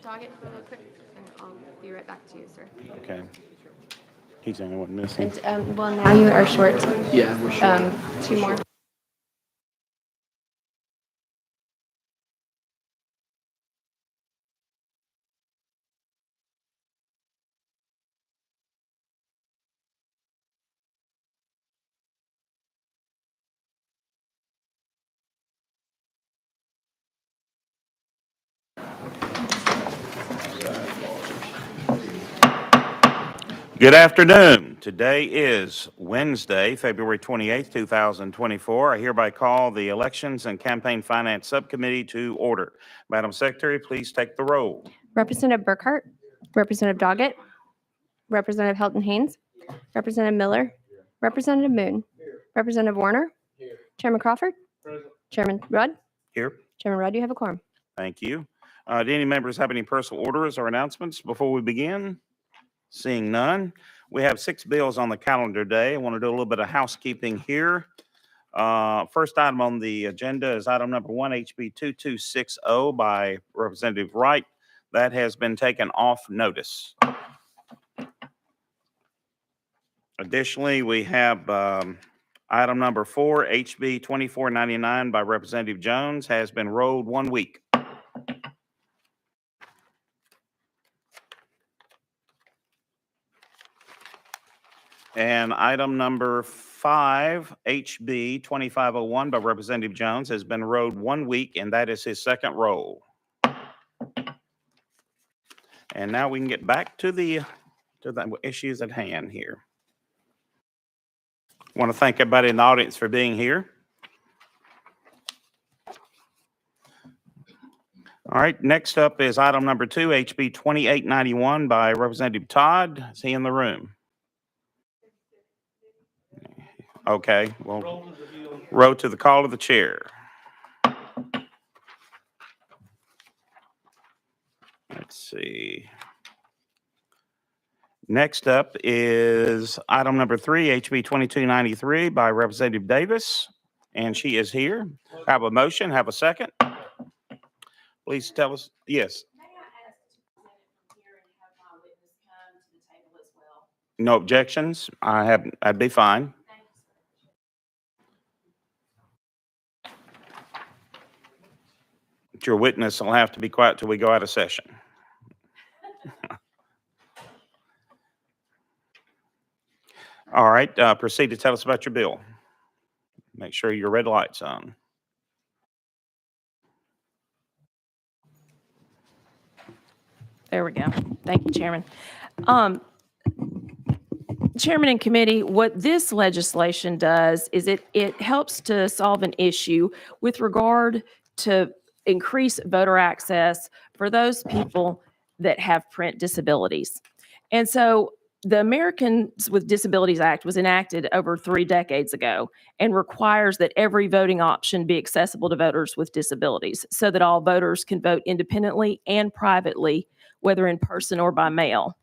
Doggett for real quick, and I'll be right back to you, sir. Okay. He's the only one missing. And well, now you are short. Yeah, we're sure. 2 more. Good afternoon. Today is Wednesday, February 28th, 2024. I hereby call the Elections and Campaign Finance Subcommittee to order. Madam Secretary, please take the roll. Representative Burkhart, Representative Doggett, Representative Helton Haynes, Representative Miller, Representative Moon, Representative Warner, Chairman Crawford, Chairman Rudd. Here. Chairman Rudd, you have a quorum. Thank you. Do any members have any personal orders or announcements before we begin? Seeing none, we have 6 bills on the calendar today. I want to do a little bit of housekeeping here. First item on the agenda is item number 1, HB 2260 by Representative Wright. That has been taken off notice. Additionally, we have item number 4, HB 2499 by Representative Jones, has been rolled 1 week. And item number 5, HB 2501 by Representative Jones, has been rolled 1 week, and that is his second roll. And now we can get back to the issues at hand here. I want to thank everybody in the audience for being here. All right, next up is item number 2, HB 2891 by Representative Todd. Is he in the room? Okay, well, roll to the call of the chair. Let's see. Next up is item number 3, HB 2293 by Representative Davis, and she is here. Have a motion, have a second. Please tell us, yes. May I ask to present it from here and have my witness come to the table as well? No objections? I'd be fine. Thank you, sir. But your witness will have to be quiet till we go out of session. All right, proceed to tell us about your bill. Make sure your red light's on. There we go. Thank you, Chairman. Chairman and committee, what this legislation does is it helps to solve an issue with regard to increase voter access for those people that have print disabilities. And so the Americans with Disabilities Act was enacted over 3 decades ago and requires that every voting option be accessible to voters with disabilities so that all voters can vote independently and privately, whether in person or by mail.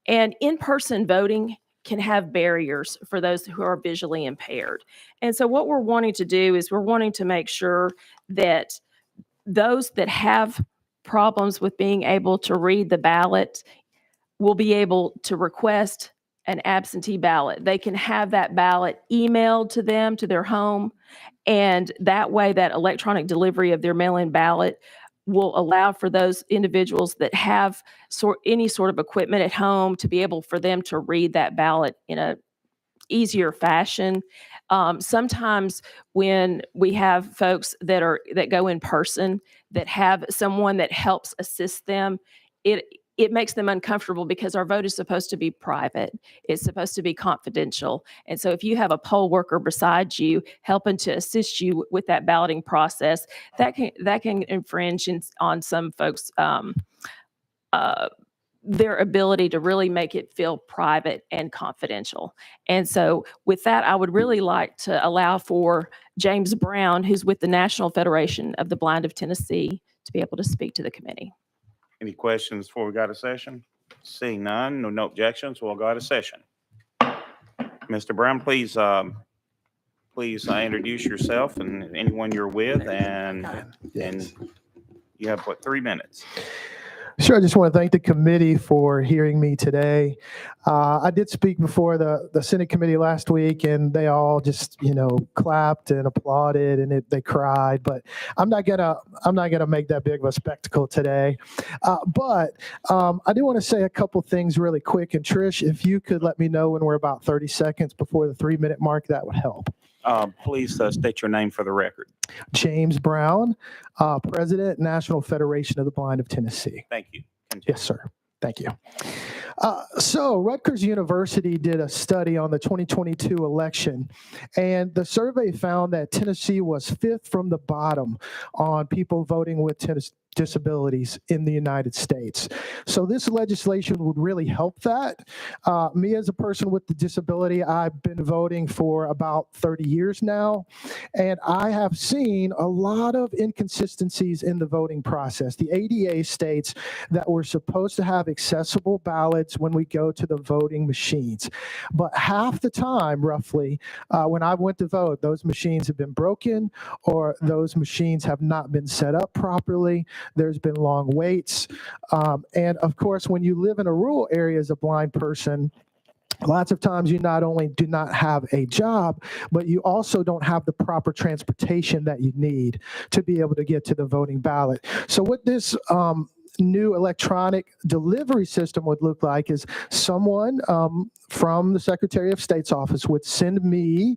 And in-person voting can have barriers for those who are visually impaired. And so what we're wanting to do is we're wanting to make sure that those that have problems with being able to read the ballot will be able to request an absentee ballot. They can have that ballot emailed to them, to their home, and that way that electronic delivery of their mail-in ballot will allow for those individuals that have any sort of equipment at home to be able for them to read that ballot in a easier fashion. Sometimes when we have folks that go in person that have someone that helps assist them, it makes them uncomfortable because our vote is supposed to be private. It's supposed to be confidential. And so if you have a poll worker beside you helping to assist you with that balloting process, that can infringe on some folks' their ability to really make it feel private and confidential. And so with that, I would really like to allow for James Brown, who's with the National Federation of the Blind of Tennessee, to be able to speak to the committee. Any questions before we go to session? Seeing none, no objections, we'll go out of session. Mr. Brown, please introduce yourself and anyone you're with, and then you have, 3 minutes? Sure. I just want to thank the committee for hearing me today. I did speak before the Senate committee last week, and they all just clapped and applauded, and they cried. But I'm not gonna make that big of a spectacle today. But I do want to say a couple things really quick. And Trish, if you could let me know when we're about 30 seconds before the 3-minute mark, that would help. Please state your name for the record. James Brown, President, National Federation of the Blind of Tennessee. Thank you. Yes, sir. Thank you. So Rutgers University did a study on the 2022 election, and the survey found that Tennessee was 5th from the bottom on people voting with disabilities in the United States. So this legislation would really help that. Me as a person with the disability, I've been voting for about 30 years now, and I have seen a lot of inconsistencies in the voting process. The ADA states that we're supposed to have accessible ballots when we go to the voting machines. But half the time, roughly, when I went to vote, those machines have been broken or those machines have not been set up properly. There's been long waits. And of course, when you live in a rural area as a blind person, lots of times you not only do not have a job, but you also don't have the proper transportation that you need to be able to get to the voting ballot. So what this new electronic delivery system would look like is someone from the Secretary of State's office would send me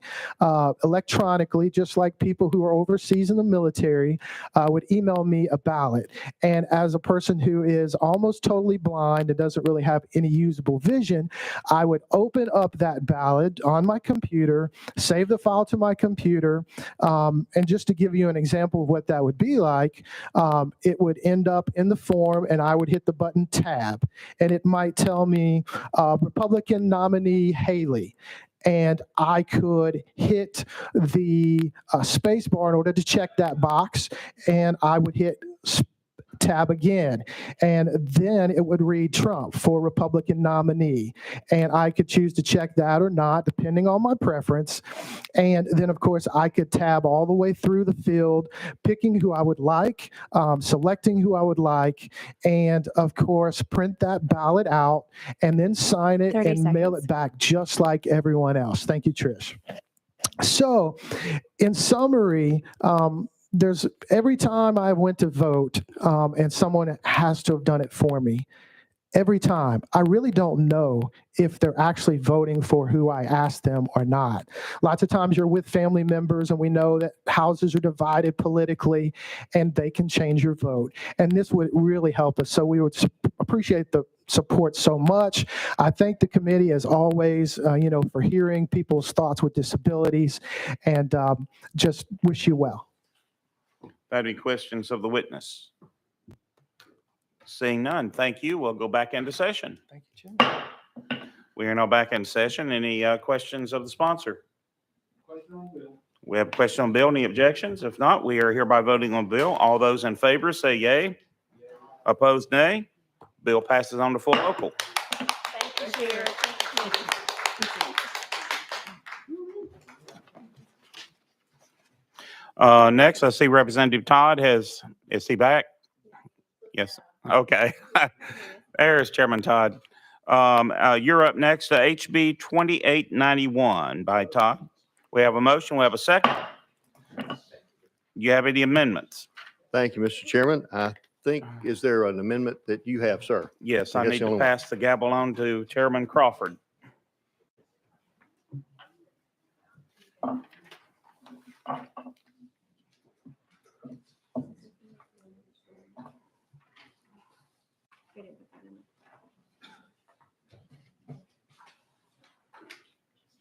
electronically, just like people who are overseas in the military would email me a ballot. And as a person who is almost totally blind and doesn't really have any usable vision, I would open up that ballot on my computer, save the file to my computer, and just to give you an example of what that would be like, it would end up in the form and I would hit the button tab, and it might tell me Republican nominee Haley. And I could hit the space bar in order to check that box, and I would hit tab again, and then it would read Trump for Republican nominee, and I could choose to check that or not depending on my preference. And then of course I could tab all the way through the field, picking who I would like, selecting who I would like, and of course print that ballot out and then sign it and mail it back just like everyone else. Thank you, Trish. So in summary, there's every time I went to vote, and someone has to have done it for me. Every time, I really don't know if they're actually voting for who I asked them or not. Lots of times you're with family members, and we know that houses are divided politically, and they can change your vote. And this would really help us. So we would appreciate the support so much. I thank the committee as always, for hearing people's thoughts with disabilities, and just wish you well. Any questions of the witness? Seeing none, thank you. We'll go back into session. Thank you, Jim. We are now back in session. Any questions of the sponsor? We have a question on bill. Any objections? If not, we are hereby voting on bill. All those in favor say yay. Opposed, nay. Bill passes on to full local. Thank you, Chair. Next, I see Representative Todd is he back? Yes. Okay. There's Chairman Todd. You're up next to HB 2891 by Todd. We have a motion. We have a second. Do you have any amendments? Thank you, Mr. Chairman. I think, is there an amendment that you have, sir? Yes, I I guess need the to only- pass the gavel on to Chairman Crawford.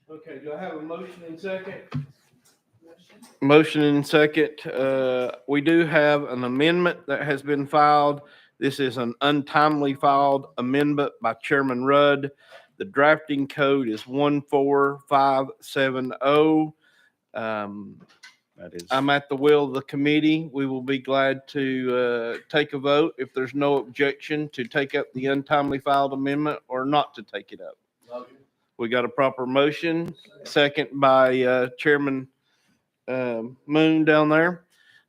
Okay, do I have a motion and second? Motion and second. We do have an amendment that has been filed. This is an untimely filed amendment by Chairman Rudd. The drafting code is 14570. That is. I'm at the will of the committee. We will be glad to take a vote if there's no objection to take up the untimely filed amendment or not to take it up. We got a proper motion, second by Chairman Moon down there.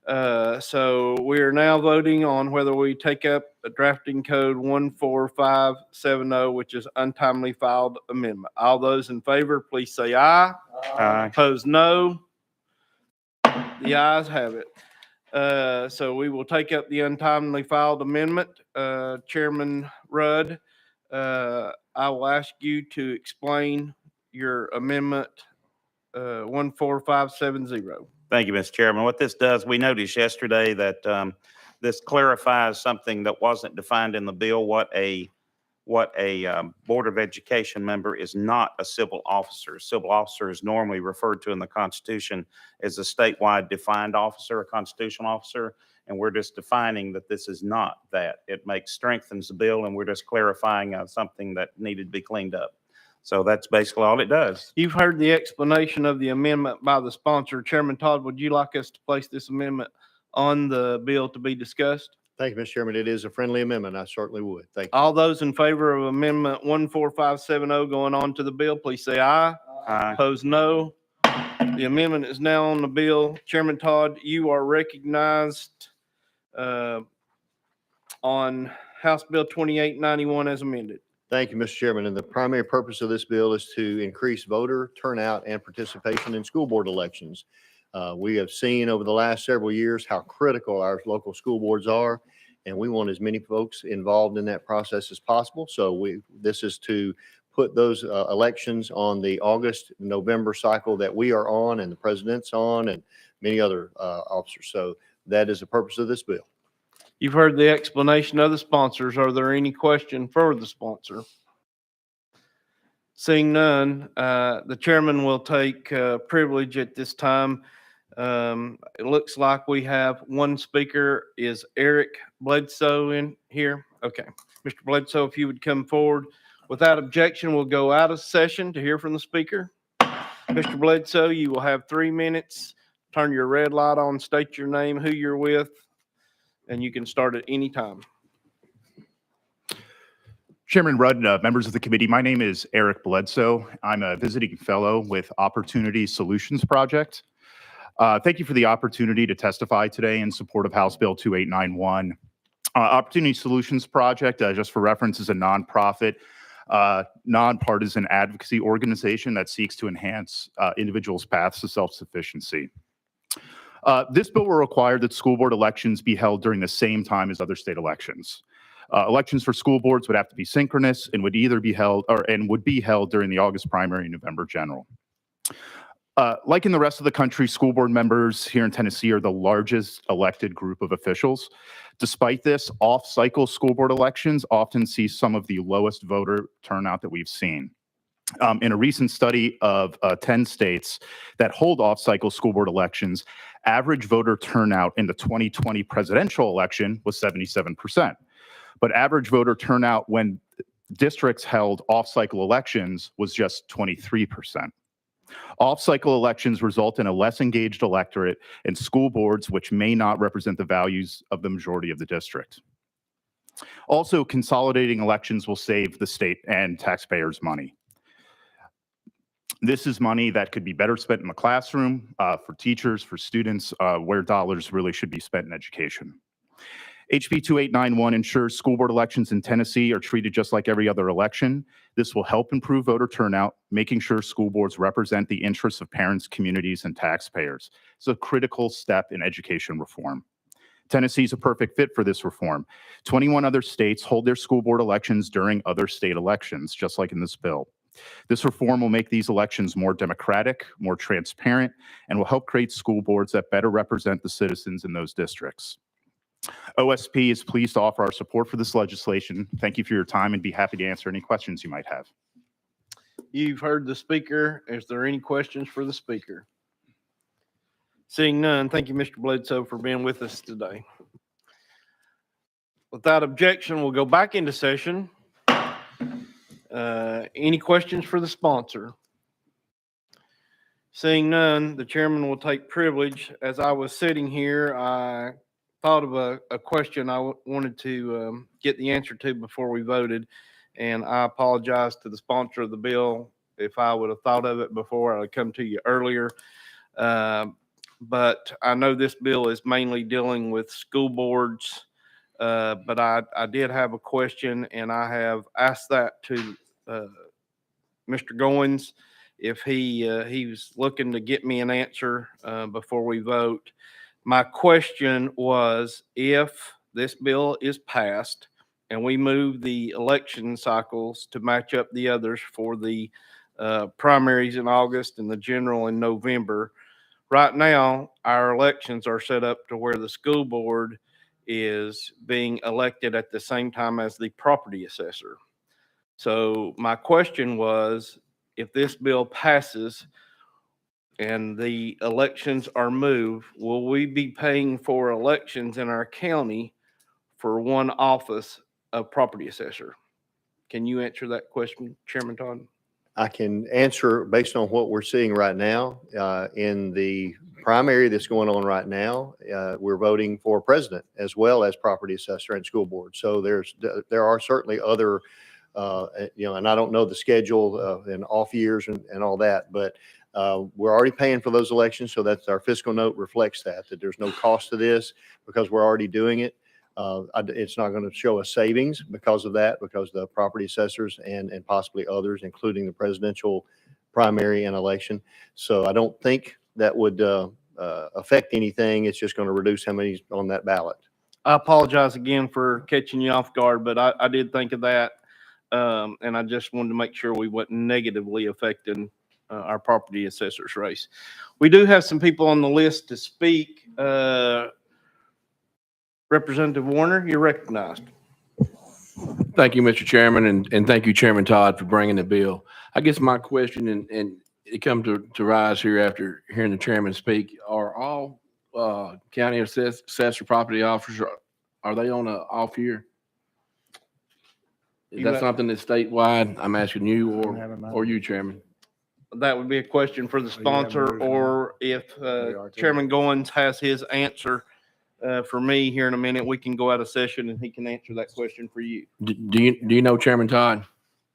So we are now voting on whether we take up a drafting code 14570, which is untimely filed amendment. All those in favor, please say aye. Aye. Opposed, no. The ayes have it. So we will take up the untimely filed amendment. Chairman Rudd, I will ask you to explain your amendment 14570. Thank you, Mr. Chairman. What this does, we noticed yesterday that this clarifies something that wasn't defined in the bill, what a Board of Education member is not a civil officer. Civil officer is normally referred to in the Constitution as a statewide defined officer, a constitutional officer, and we're just defining that this is not that. It strengthens the bill, and we're just clarifying something that needed to be cleaned up. So that's basically all it does. You've heard the explanation of the amendment by the sponsor. Chairman Todd, would you like us to place this amendment on the bill to be discussed? Thank you, Mr. Chairman. It is a friendly amendment. I certainly would. Thank you. All those in favor of amendment 14570 going on to the bill, please say aye. Aye. Opposed, no. The amendment is now on the bill. Chairman Todd, you are recognized on House Bill 2891 as amended. Thank you, Mr. Chairman. And the primary purpose of this bill is to increase voter turnout and participation in school board elections. We have seen over the last several years how critical our local school boards are, and we want as many folks involved in that process as possible. So this is to put those elections on the August-November cycle that we are on and the president's on and many other officers. So that is the purpose of this bill. You've heard the explanation of the sponsors. Are there any questions for the sponsor? Seeing none, the chairman will take privilege at this time. It looks like we have one speaker. Is Eric Bledsoe in here? Okay. Mr. Bledsoe, if you would come forward. Without objection, we'll go out of session to hear from the speaker. Mr. Bledsoe, you will have 3 minutes. Turn your red light on, state your name, who you're with, and you can start at any time. Chairman Rudd, members of the committee, my name is Eric Bledsoe. I'm a visiting fellow with Opportunity Solutions Project. Thank you for the opportunity to testify today in support of House Bill 2891. Opportunity Solutions Project, just for reference, is a nonprofit, nonpartisan advocacy organization that seeks to enhance individuals' paths to self-sufficiency. This bill will require that school board elections be held during the same time as other state elections. Elections for school boards would have to be synchronous and would either be held would be held during the August primary and November general. Like in the rest of the country, school board members here in Tennessee are the largest elected group of officials. Despite this, off-cycle school board elections often see some of the lowest voter turnout that we've seen. In a recent study of 10 states that hold off-cycle school board elections, average voter turnout in the 2020 presidential election was 77%. But average voter turnout when districts held off-cycle elections was just 23%. Off-cycle elections result in a less engaged electorate and school boards which may not represent the values of the majority of the district. Also, consolidating elections will save the state and taxpayers money. This is money that could be better spent in the classroom, for teachers, for students, where dollars really should be spent in education. HB 2891 ensures school board elections in Tennessee are treated just like every other election. This will help improve voter turnout, making sure school boards represent the interests of parents, communities, and taxpayers. It's a critical step in education reform. Tennessee is a perfect fit for this reform. 21 other states hold their school board elections during other state elections, just like in this bill. This reform will make these elections more democratic, more transparent, and will help create school boards that better represent the citizens in those districts. OSP is pleased to offer our support for this legislation. Thank you for your time and be happy to answer any questions you might have. You've heard the speaker. Is there any questions for the speaker? Seeing none, thank you, Mr. Bledsoe, for being with us today. Without objection, we'll go back into session. Any questions for the sponsor? Seeing none, the chairman will take privilege. As I was sitting here, I thought of a question I wanted to get the answer to before we voted, and I apologize to the sponsor of the bill. If I would have thought of it before, I would come to you earlier. but I know this bill is mainly dealing with school boards. But I did have a question, and I have asked that to Mr. Goins if he was looking to get me an answer before we vote. My question was, if this bill is passed and we move the election cycles to match up the others for the primaries in August and the general in November, right now, our elections are set up to where the school board is being elected at the same time as the property assessor. So my question was, if this bill passes and the elections are moved, will we be paying for elections in our county for one office of property assessor? Can you answer that question, Chairman Todd? I can answer based on what we're seeing right now. In the primary that's going on right now, we're voting for president as well as property assessor and school board. So there are certainly other, and I don't know the schedule and off years and all that, but we're already paying for those elections. So that's our fiscal note reflects that there's no cost to this because we're already doing it. It's not going to show a savings because of that, because the property assessors and possibly others, including the presidential primary and election. So I don't think that would affect anything. It's just going to reduce how many's on that ballot. I apologize again for catching you off guard, but I did think of that. And I just wanted to make sure we wasn't negatively affecting our property assessors race. We do have some people on the list to speak. Representative Warner, you're recognized. Thank you, Mr. Chairman, and thank you, Chairman Todd, for bringing the bill. I guess my question, and it comes to rise here after hearing the chairman speak, are all county assessor property officers, are they on an off year? Is that something that's statewide? I'm asking you or you, Chairman. That would be a question for the sponsor, or if Chairman Goins has his answer for me here in a minute, we can go out of session and he can answer that question for you. Do you know Chairman Todd?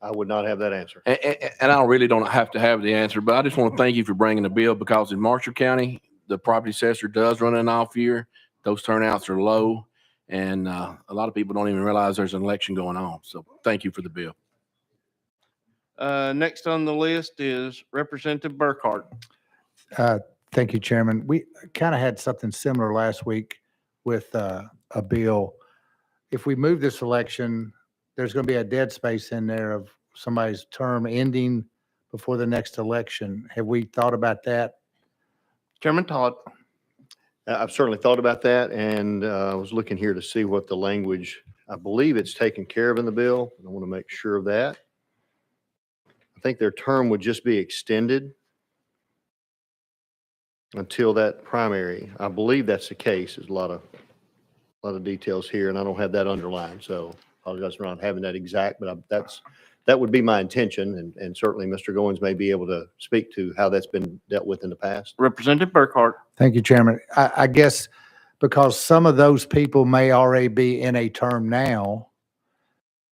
I would not have that answer. And I really don't have to have the answer, but I just want to thank you for bringing the bill, because in Marshall County, the property assessor does run an off year. Those turnouts are low, and a lot of people don't even realize there's an election going on. So thank you for the bill. Next on the list is Representative Burkhart. Thank you, Chairman. We kind of had something similar last week with a bill. If we move this election, there's going to be a dead space in there of somebody's term ending before the next election. Have we thought about that? Chairman Todd. I've certainly thought about that, and I was looking here to see what the language, I believe it's taken care of in the bill. I want to make sure of that. I think their term would just be extended until that primary. I believe that's the case. There's a lot of details here, and I don't have that underlined, so I apologize for not having that exact, but that would be my intention, and certainly Mr. Goins may be able to speak to how that's been dealt with in the past. Representative Burkhart. Thank you, Chairman. I guess because some of those people may already be in a term now,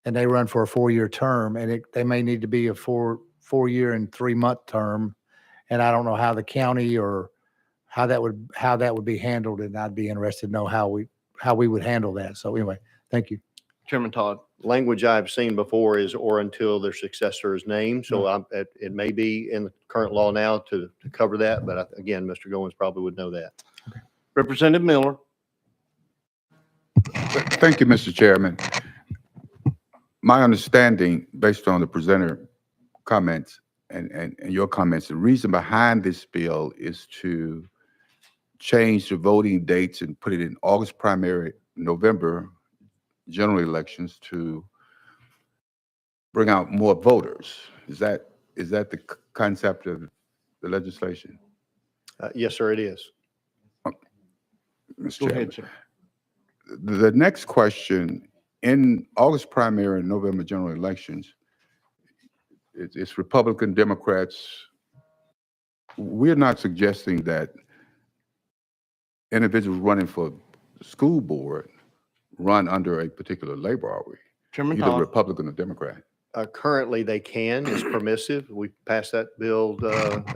and they run for a 4-year term, and they may need to be a 4-year and 3-month term, and I don't know how the county or how that would be handled, and I'd be interested to know how we would handle that. So anyway, thank you. Chairman Todd. Language I've seen before is or until their successor is named. So it may be in the current law now to cover that, but again, Mr. Goins probably would know that. Okay. Representative Miller. Thank you, Mr. Chairman. My understanding, based on the presenter comments and your comments, the reason behind this bill is to change the voting dates and put it in August primary, November general elections, to bring out more voters. Is that the concept of the legislation? Yes, sir, it is. Mr. Go Chairman. ahead, sir. The next question, in August primary and November general elections, it's Republican, Democrats. We're not suggesting that individuals running for the school board run under a particular label, are we? Chairman Either Todd. Republican or Democrat. Currently, they can. It's permissive. We passed that bill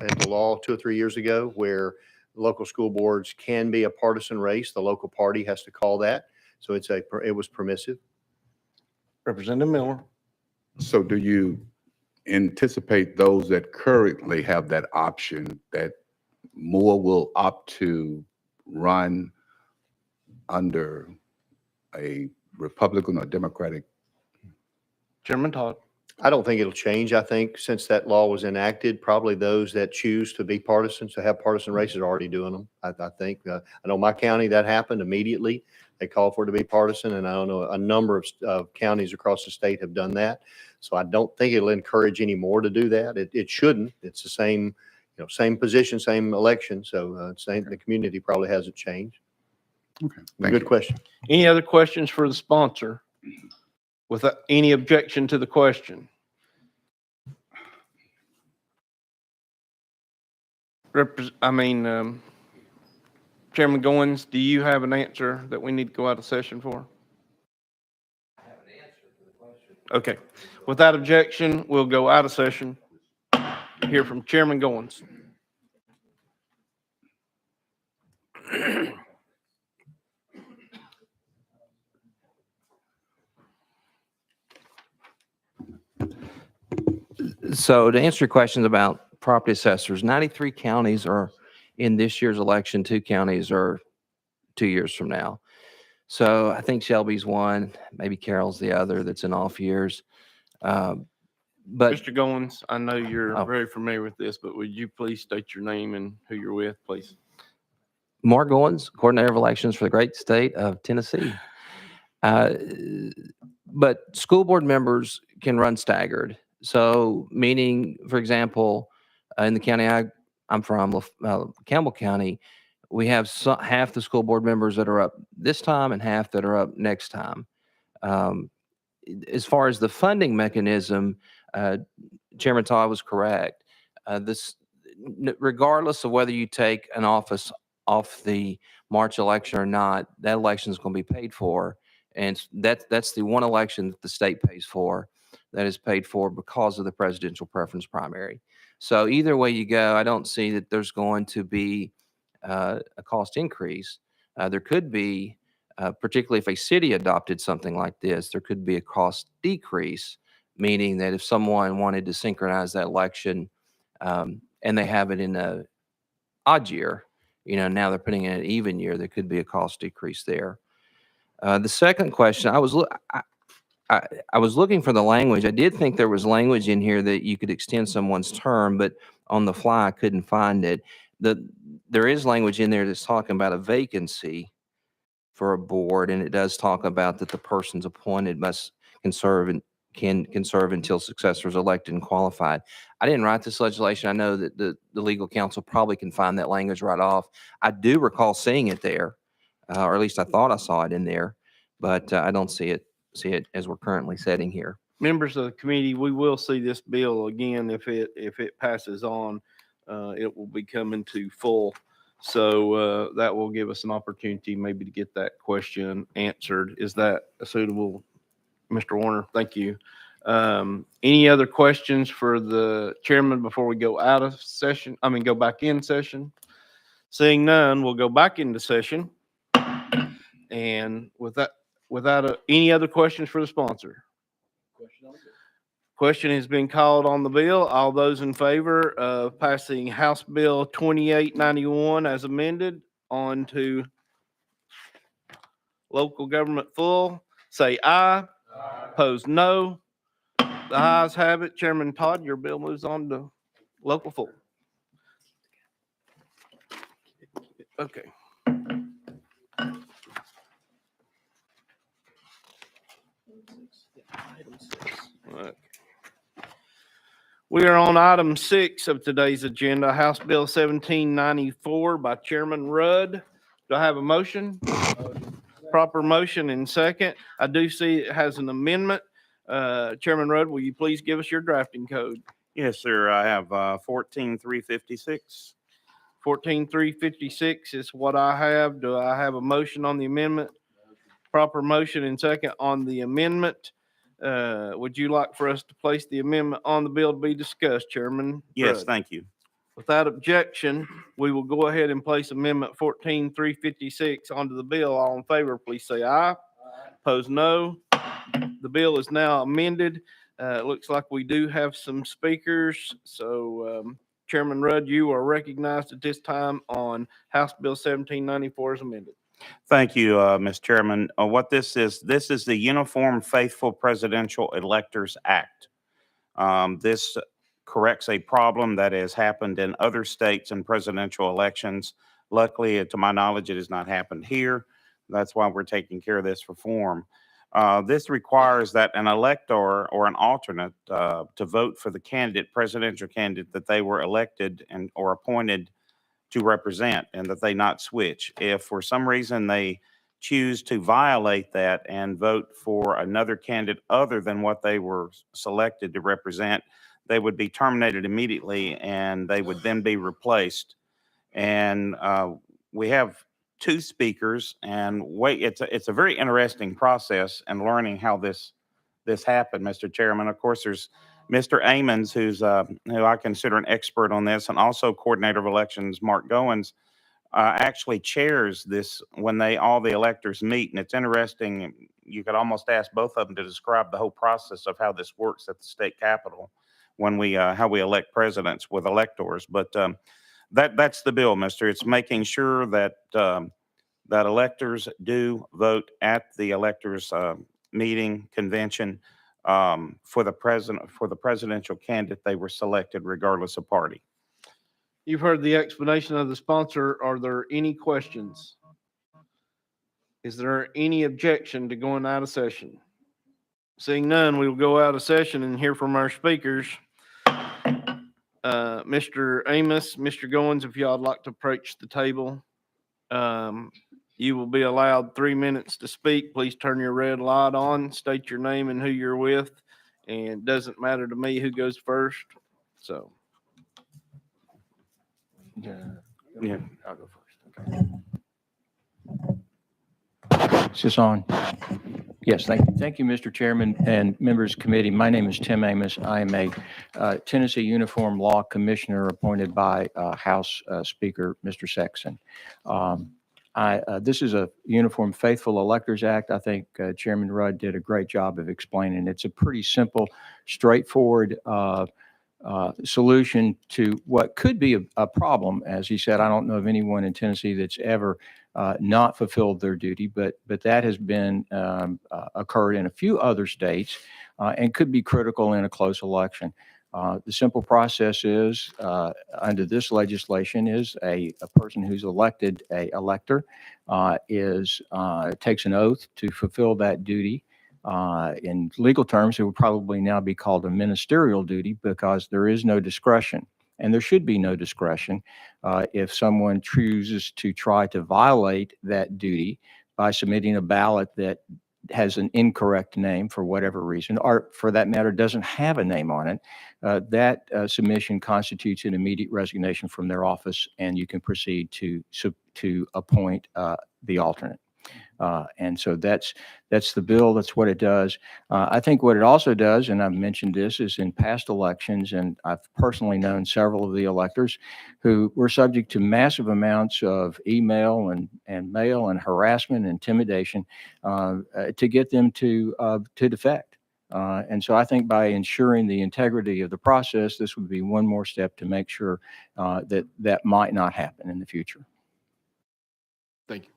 into law 2 or 3 years ago, where local school boards can be a partisan race. The local party has to call that. So it was permissive. Representative Miller. So do you anticipate those that currently have that option, that more will opt to run under a Republican or Democratic? Chairman Todd. I don't think it'll change. I think since that law was enacted, probably those that choose to be partisan, to have partisan races are already doing them. I think, I know my county, that happened immediately. They called for it to be partisan, and I don't know, a number of counties across the state have done that. So I don't think it'll encourage any more to do that. It shouldn't. It's the same, same position, same election. So the community probably hasn't changed. Okay. Good question. Any other questions for the sponsor? Without any objection to the question? Chairman Goins, do you have an answer that we need to go out of session for? I have an answer to the question. Okay. Without objection, we'll go out of session. Hear from Chairman Goins. So to answer your questions about property assessors, 93 counties are in this year's election. 2 counties are 2 years from now. So I think Shelby's one, maybe Carroll's the other that's in off years. But Mr. Goins, I know you're Oh. very familiar with this, but would you please state your name and who you're with, please? Mark Goins, coordinator of elections for the great state of Tennessee. But school board members can run staggered. So meaning, for example, in the county I'm from, Campbell County, we have half the school board members that are up this time and half that are up next time. As far as the funding mechanism, Chairman Todd was correct. Regardless of whether you take an office off the March election or not, that election is going to be paid for. And that's the one election that the state pays for, that is paid for because of the presidential preference primary. So either way you go, I don't see that there's going to be a cost increase. There could be, particularly if a city adopted something like this, there could be a cost decrease, meaning that if someone wanted to synchronize that election and they have it in a odd year, now they're putting in an even year, there could be a cost decrease there. The second question, I was looking for the language. I did think there was language in here that you could extend someone's term, but on the fly, I couldn't find it. There is language in there that's talking about a vacancy for a board, and it does talk about that the person's appointed can serve until successor is elected and qualified. I didn't write this legislation. I know that the legal counsel probably can find that language right off. I do recall seeing it there, or at least I thought I saw it in there, but I don't see it as we're currently setting here. Members of the committee, we will see this bill again if it passes on. It will be coming to full. So that will give us an opportunity maybe to get that question answered. Is that suitable, Mr. Warner? Thank you. Any other questions for the chairman before we go out of session? Go back in session. Seeing none, we'll go back into session. And without any other questions for the sponsor? Question has been called on the bill. All those in favor of passing House Bill 2891 as amended on to local government full, say aye. Opposed, no. The ayes have it. Chairman Todd, your bill moves on to local full. Okay. Okay. We are on item 6 of today's agenda, House Bill 1794 by Chairman Rudd. Do I have a motion? Proper motion and second. I do see it has an amendment. Chairman Rudd, will you please give us your drafting code? Yes, sir. I have 14356. 14356 is what I have. Do I have a motion on the amendment? Proper motion and second on the amendment. Would you like for us to place the amendment on the bill to be discussed, Chairman? Yes, Rudd? thank you. Without objection, we will go ahead and place Amendment 14356 onto the bill. All in favor, please say aye. Opposed, no. The bill is now amended. It looks like we do have some speakers. So Chairman Rudd, you are recognized at this time on House Bill 1794 as amended. Thank you, Mr. Chairman. What this is the Uniform Faithful Presidential Electors Act. This corrects a problem that has happened in other states in presidential elections. Luckily, to my knowledge, it has not happened here. That's why we're taking care of this reform. This requires that an elector or an alternate to vote for the presidential candidate that they were elected and or appointed to represent, and that they not switch. If for some reason they choose to violate that and vote for another candidate other than what they were selected to represent, they would be terminated immediately and they would then be replaced. And we have two speakers, and it's a very interesting process and learning how this happened, Mr. Chairman. Of course, there's Mr. Amons, who I consider an expert on this, and also Coordinator of Elections, Mark Goins, actually chairs this when all the electors meet. And it's interesting. You could almost ask both of them to describe the whole process of how this works at the state capitol when how we elect presidents with electors. But that's the bill, Mister. It's making sure that that electors do vote at the electors meeting convention for the presidential candidate they were selected, regardless of party. You've heard the explanation of the sponsor. Are there any questions? Is there any objection to going out of session? Seeing none, we will go out of session and hear from our speakers. Mr. Amos, Mr. Goins, if y'all would like to approach the table. You will be allowed 3 minutes to speak. Please turn your red light on, state your name and who you're with. And it doesn't matter to me who goes first. So. Yeah. I'll go first. Okay. Is this on? Yes, thank you. Thank you, Mr. Chairman and members of the committee. My name is Tim Amos. I am a Tennessee Uniform Law Commissioner appointed by House Speaker, Mr. Sexton. This is a Uniform Faithful Electors Act. I think Chairman Rudd did a great job of explaining. It's a pretty simple, straightforward solution to what could be a problem. As he said, I don't know of anyone in Tennessee that's ever not fulfilled their duty, but that has been occurred in a few other states and could be critical in a close election. The simple process is, under this legislation, is a person who's elected a elector takes an oath to fulfill that duty. In legal terms, it would probably now be called a ministerial duty because there is no discretion, and there should be no discretion if someone chooses to try to violate that duty by submitting a ballot that has an incorrect name for whatever reason, or for that matter, doesn't have a name on it. That submission constitutes an immediate resignation from their office, and you can proceed to appoint the alternate. And so that's the bill. That's what it does. I think what it also does, and I've mentioned this, is in past elections, and I've personally known several of the electors who were subject to massive amounts of email and mail and harassment and intimidation to get them to defect. And so I think by ensuring the integrity of the process, this would be one more step to make sure that might not happen in the future. Thank you.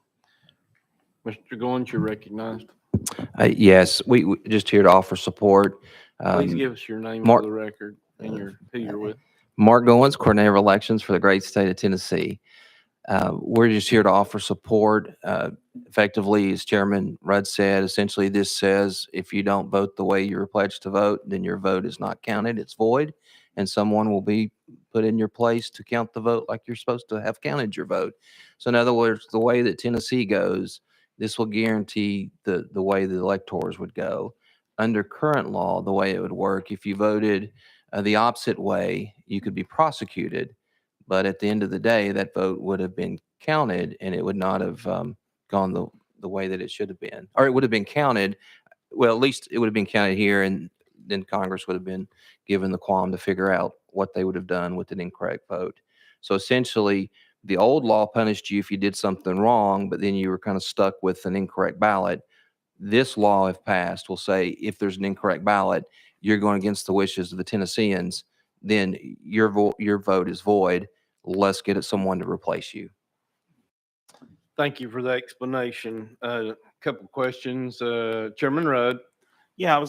Mr. Goins, you're recognized. Yes, we just here to offer support. Please give us your name Mark- for the record and who you're with. Mark Goins, Coordinator of Elections for the great state of Tennessee. We're just here to offer support. Effectively, as Chairman Rudd said, essentially this says if you don't vote the way you were pledged to vote, then your vote is not counted, it's void, and someone will be put in your place to count the vote like you're supposed to have counted your vote. So in other words, the way that Tennessee goes, this will guarantee the way the electors would go. Under current law, the way it would work, if you voted the opposite way, you could be prosecuted. But at the end of the day, that vote would have been counted and it would not have gone the way that it should have been. Or it would have been counted. Well, at least it would have been counted here, and then Congress would have been given the qualm to figure out what they would have done with an incorrect vote. So essentially, the old law punished you if you did something wrong, but then you were kind of stuck with an incorrect ballot. This law, if passed, will say if there's an incorrect ballot, you're going against the wishes of the Tennesseans, then your vote is void. Let's get someone to replace you. Thank you for the explanation. Couple questions. Chairman Rudd. Yeah,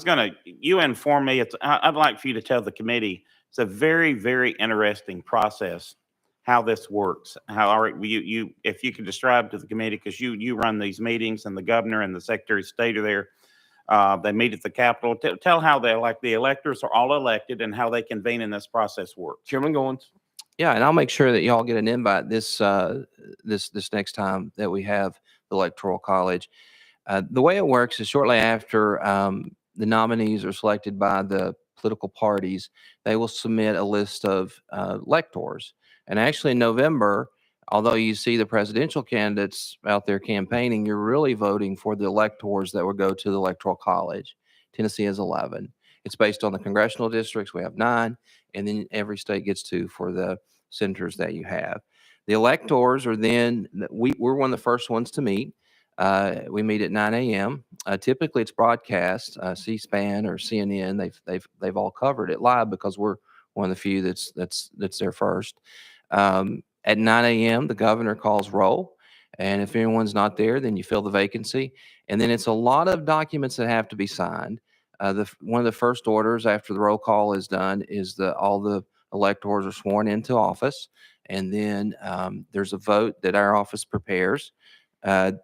you informed me, I'd like for you to tell the committee, it's a very, very interesting process, how this works. If you could describe to the committee, because you run these meetings and the governor and the secretary of state are there. They meet at the Capitol. Tell how the electors are all elected and how they convene in this process works. Chairman Goins. Yeah, and I'll make sure that y'all get an invite this next time that we have the Electoral College. The way it works is shortly after the nominees are selected by the political parties, they will submit a list of electors. And actually in November, although you see the presidential candidates out there campaigning, you're really voting for the electors that will go to the Electoral College. Tennessee has 11. It's based on the congressional districts. We have 9, and then every state gets 2 for the senators that you have. The electors are then, we're one of the first ones to meet. We meet at 9 a.m. Typically, it's broadcast, C-SPAN or CNN. They've all covered it live because we're one of the few that's there first. At 9 a.m., the governor calls roll, and if anyone's not there, then you fill the vacancy. And then it's a lot of documents that have to be signed. One of the first orders after the roll call is done is all the electors are sworn into office, and then there's a vote that our office prepares that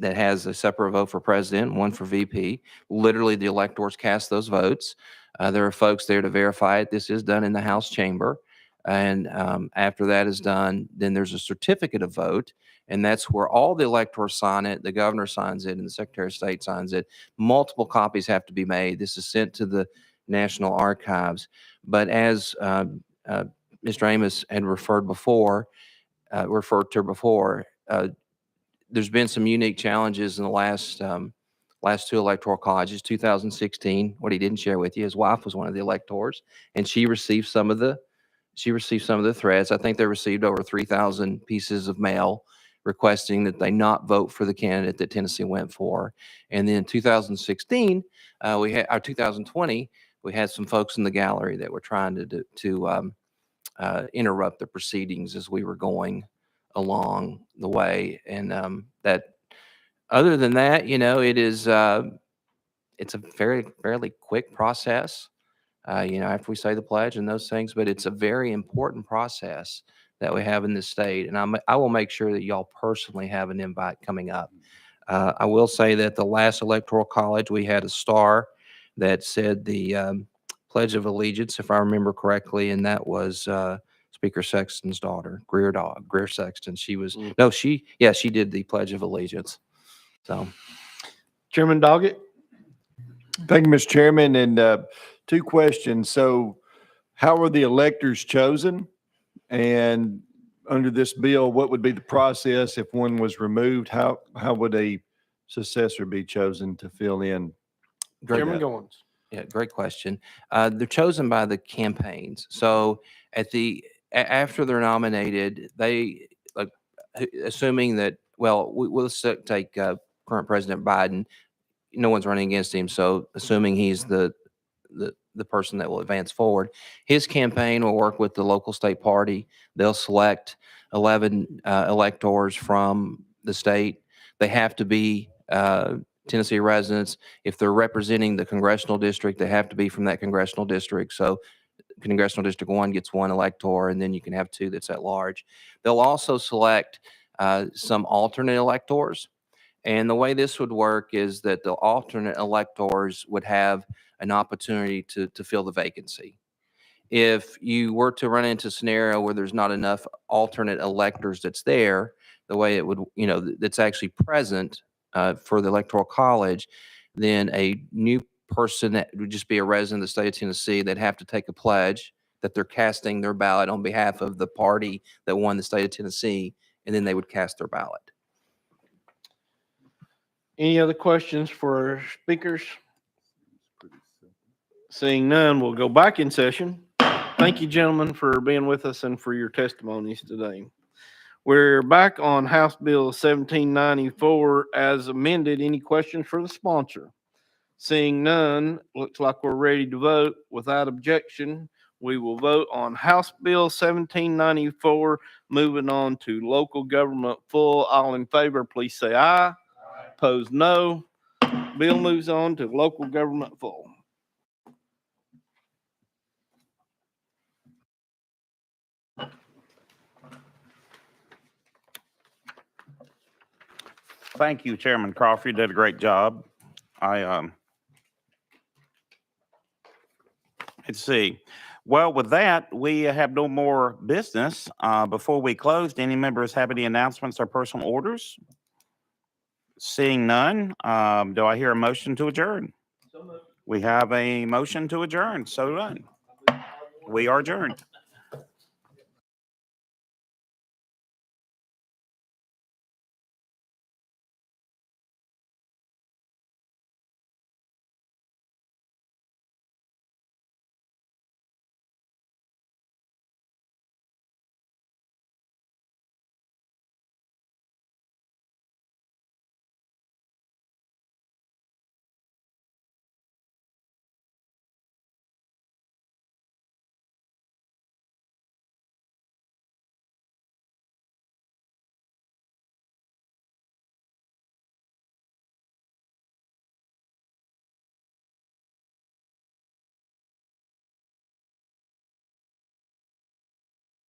has a separate vote for president, one for VP. Literally, the electors cast those votes. There are folks there to verify it. This is done in the House chamber. And after that is done, then there's a certificate of vote, and that's where all the electors sign it. The governor signs it, and the secretary of state signs it. Multiple copies have to be made. This is sent to the National Archives. But as Mr. Amos had referred to before, there's been some unique challenges in the last 2 electoral colleges. 2016, what he didn't share with you, his wife was one of the electors, and she received some of the threats. I think they received over 3,000 pieces of mail requesting that they not vote for the candidate that Tennessee went for. And then 2016, 2020, we had some folks in the gallery that were trying to interrupt the proceedings as we were going along the way. And that, other than that, it's a fairly quick process. After we say the pledge and those things, but it's a very important process that we have in this state. And I will make sure that y'all personally have an invite coming up. I will say that the last electoral college, we had a star that said the Pledge of Allegiance, if I remember correctly, and that was Speaker Sexton's daughter, Greer Sexton. She did the Pledge of Allegiance. So, Chairman Doggett. Thank you, Mr. Chairman. And 2 questions. So how were the electors chosen? And under this bill, what would be the process if one was removed? How would a successor be chosen to fill in? Chairman Goins. Yeah, great question. They're chosen by the campaigns. So after they're nominated, they assuming that, we'll take current President Biden. No one's running against him. So assuming he's the person that will advance forward, his campaign will work with the local state party. They'll select 11 electors from the state. They have to be Tennessee residents. If they're representing the congressional district, they have to be from that congressional district. So congressional district 1 gets 1 elector, and then you can have 2 that's at large. They'll also select some alternate electors. And the way this would work is that the alternate electors would have an opportunity to fill the vacancy. If you were to run into a scenario where there's not enough alternate electors that's there, the way it would, that's actually present for the Electoral College, then a new person that would just be a resident of the state of Tennessee, they'd have to take a pledge that they're casting their ballot on behalf of the party that won the state of Tennessee, and then they would cast their ballot. Any other questions for speakers? Seeing none, we'll go back in session. Thank you, gentlemen, for being with us and for your testimonies today. We're back on House Bill 1794 as amended. Any questions for the sponsor? Seeing none, looks like we're ready to vote. Without objection, we will vote on House Bill 1794. Moving on to local government full. All in favor, please say aye. Opposed, no. Bill moves on to local government full. Thank you, Chairman Crawford. You did a great job. Let's see. Well, with that, we have no more business. Before we close, do any members have any announcements or personal orders? Seeing none, do I hear a motion to adjourn? We have a motion to adjourn. So done. We are adjourned.